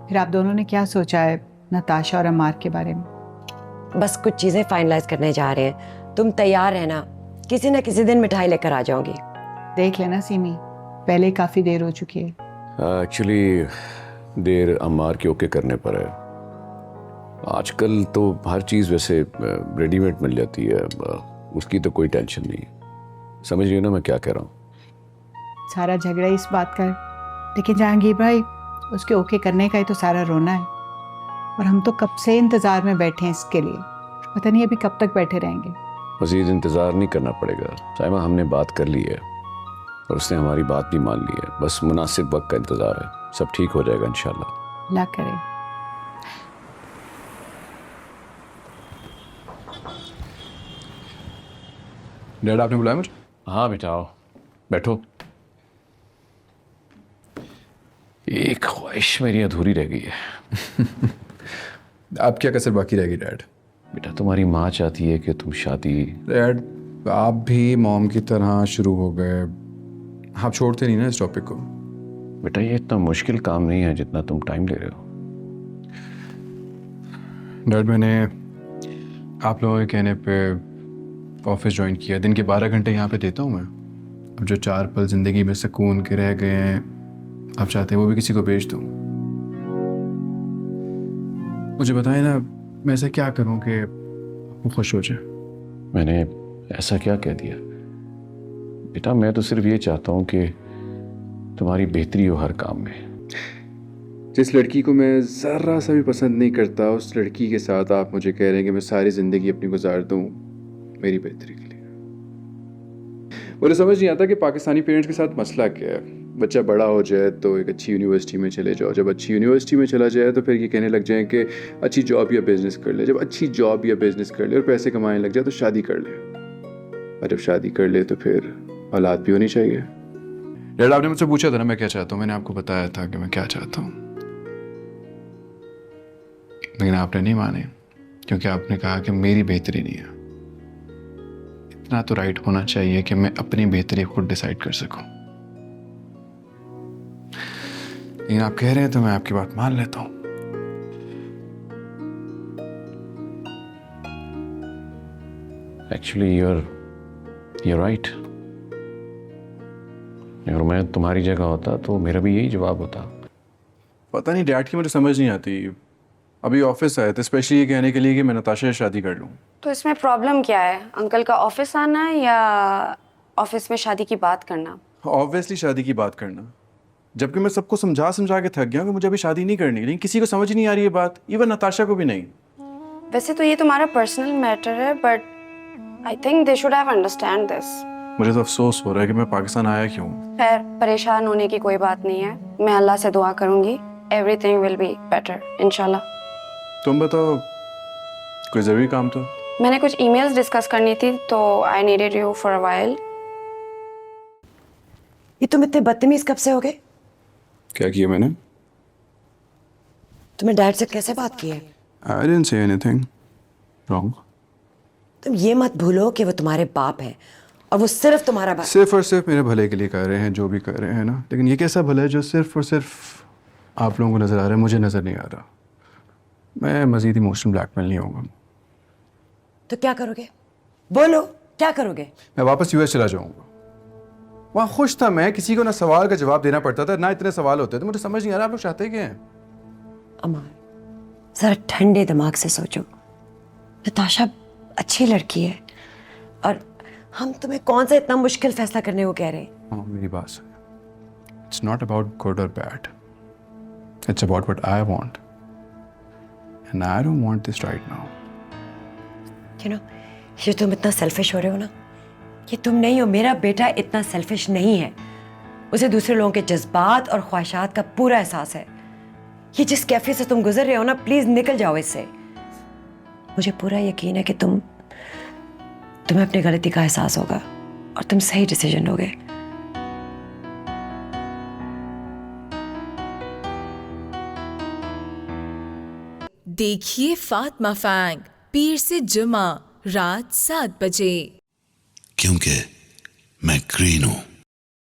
फिर आप दोनों ने क्या सोचा है नताशा और अमार के बारे में? बस कुछ चीजें फाइनलाइज करने जा रहे हैं, तुम तैयार रहना, किसी न किसी दिन मिठाई लेकर आ जाऊंगी। देख लेना सीमी, पहले काफी देर हो चुकी है। एक्चुअली देर अमार के ओके करने पर है। आजकल तो हर चीज़ वैसे रेडीमेड मिल जाती है, उसकी तो कोई टेंशन नहीं। समझ रही हो ना मैं क्या कह रहा हूँ? सारा झगड़ा इस बात का है, लेकिन जहांगीर भाई उसके ओके करने का ही तो सारा रोना है। और हम तो कब से इंतजार में बैठे हैं इसके लिए, पता नहीं अभी कब तक बैठे रहेंगे। मज़ीद इंतज़ार नहीं करना पड़ेगा साइमा, हमने बात कर ली है और उसने हमारी बात भी मान ली है। बस मुनासिब वक्त का इंतज़ार है, सब ठीक हो जाएगा इंशाल्लाह। अल्लाह करे। डैड आपने बुलाया मुझे? हाँ बेटा आओ, बैठो। एक ख्वाहिश मेरी अधूरी रह गई है। आप क्या कसर बाकी रहेगी डैड? बेटा तुम्हारी माँ चाहती है कि तुम शादी। डैड आप भी मॉम की तरह शुरू हो गए, आप छोड़ते नहीं ना इस टॉपिक को। बेटा ये इतना मुश्किल काम नहीं है जितना तुम टाइम ले रहे हो। डैड मैंने आप लोगों के कहने पे ऑफिस ज्वाइन किया, दिन के 12 घंटे यहाँ पे देता हूँ मैं। अब जो 4 पल ज़िंदगी में सुकून के रह गए हैं, आप चाहते हैं वो भी किसी को बेच दूँ। मुझे बताएं ना, मैं ऐसा क्या करूँ कि वो खुश हो जाए? मैंने ऐसा क्या कह दिया? बेटा मैं तो सिर्फ ये चाहता हूँ कि तुम्हारी बेहतरी हो हर काम में। जिस लड़की को मैं ज़रा सा भी पसंद नहीं करता, उस लड़की के साथ आप मुझे कह रहे हैं कि मैं सारी ज़िंदगी अपनी गुजार दूँ मेरी बेहतरी के लिए। मुझे समझ नहीं आता कि पाकिस्तानी पेरेंट्स के साथ मसला क्या है। बच्चा बड़ा हो जाए तो एक अच्छी यूनिवर्सिटी में चले जाओ, जब अच्छी यूनिवर्सिटी में चला जाए तो फिर ये कहने लग जाए कि अच्छी जॉब या बिज़नेस कर ले, जब अच्छी जॉब या बिज़नेस कर ले और पैसे कमाने लग जाए तो शादी कर ले, और जब शादी कर ले तो फिर औलाद भी होनी चाहिए। डैड आपने मुझसे पूछा था ना मैं क्या चाहता हूँ, मैंने आपको बताया था कि मैं क्या चाहता हूँ, लेकिन आपने नहीं माने क्योंकि आपने कहा कि मेरी बेहतरी नहीं है। इतना तो राइट होना चाहिए कि मैं अपनी बेहतरी खुद डिसाइड कर सकूं। लेकिन आप कह रहे हैं तो मैं आपकी बात मान लेता हूं। Actually you're right. अगर मैं तुम्हारी जगह होता तो मेरा भी यही जवाब होता। पता नहीं डैड की मुझे समझ नहीं आती। अभी ऑफिस आए थे स्पेशली ये कहने के लिए कि मैं नताशा से शादी कर लूं। तो इसमें प्रॉब्लम क्या है? अंकल का ऑफिस आना या ऑफिस में शादी की बात करना? ऑब्वियसली शादी की बात करना, जबकि मैं सबको समझा समझा के थक गया हूं कि मुझे अभी शादी नहीं करनी, लेकिन किसी को समझ नहीं आ रही है बात, इवन नताशा को भी नहीं। वैसे तो ये तुम्हारा पर्सनल मैटर है, but I think they should have understand this. मुझे तो अफसोस हो रहा है कि मैं पाकिस्तान आया क्यों। खैर परेशान होने की कोई बात नहीं है, मैं अल्लाह से दुआ करूंगी, एवरीथिंग विल बी बेटर इंशाल्लाह। तुम बताओ, कोई जरूरी काम तो? मैंने कुछ ईमेल्स डिस्कस करनी थी तो I needed you for a while. ये तुम इतने बदतमीज कब से हो गए? क्या किया मैंने? तुम्हें डैड से कैसे बात की है? I didn't say anything wrong. तुम ये मत भूलो कि वो तुम्हारे बाप है और वो सिर्फ तुम्हारा बाप। सिर्फ और सिर्फ मेरे भले के लिए कर रहे हैं जो भी कर रहे हैं ना, लेकिन ये कैसा भला है जो सिर्फ और सिर्फ आप लोगों को नजर आ रहा है, मुझे नजर नहीं आ रहा। मैं मजीद इमोशनल ब्लैकमेल नहीं होगा। तो क्या करोगे? बोलो क्या करोगे? मैं वापस यूएस चला जाऊंगा। वहाँ खुश था मैं, किसी को ना सवाल का जवाब देना पड़ता था ना इतने सवाल होते थे। मुझे समझ नहीं आ रहा आप लोग चाहते क्या हैं? अमार जरा ठंडे दिमाग से सोचो, नताशा अच्छी लड़की है और हम तुम्हें कौन सा इतना मुश्किल फैसला करने को कह रहे हैं? हाँ मेरी बात सुनो, इट्स नॉट अबाउट गुड और bad, it's about what I want and I don't want this right now. You know, ये तुम इतना सेल्फिश हो रहे हो ना, ये तुम नहीं हो। मेरा बेटा इतना सेल्फिश नहीं है, उसे दूसरे लोगों के जज्बात और ख्वाहिशात का पूरा एहसास है। ये जिस कैफे से तुम गुजर रहे हो ना, प्लीज निकल जाओ इससे। मुझे पूरा यकीन है कि तुम्हें अपनी गलती का एहसास होगा और तुम सही डिसीजन लोगे। देखिए फातिमा फैंग पीर से जुमा रात 7 बजे, क्योंकि मैं ग्रीन हूं।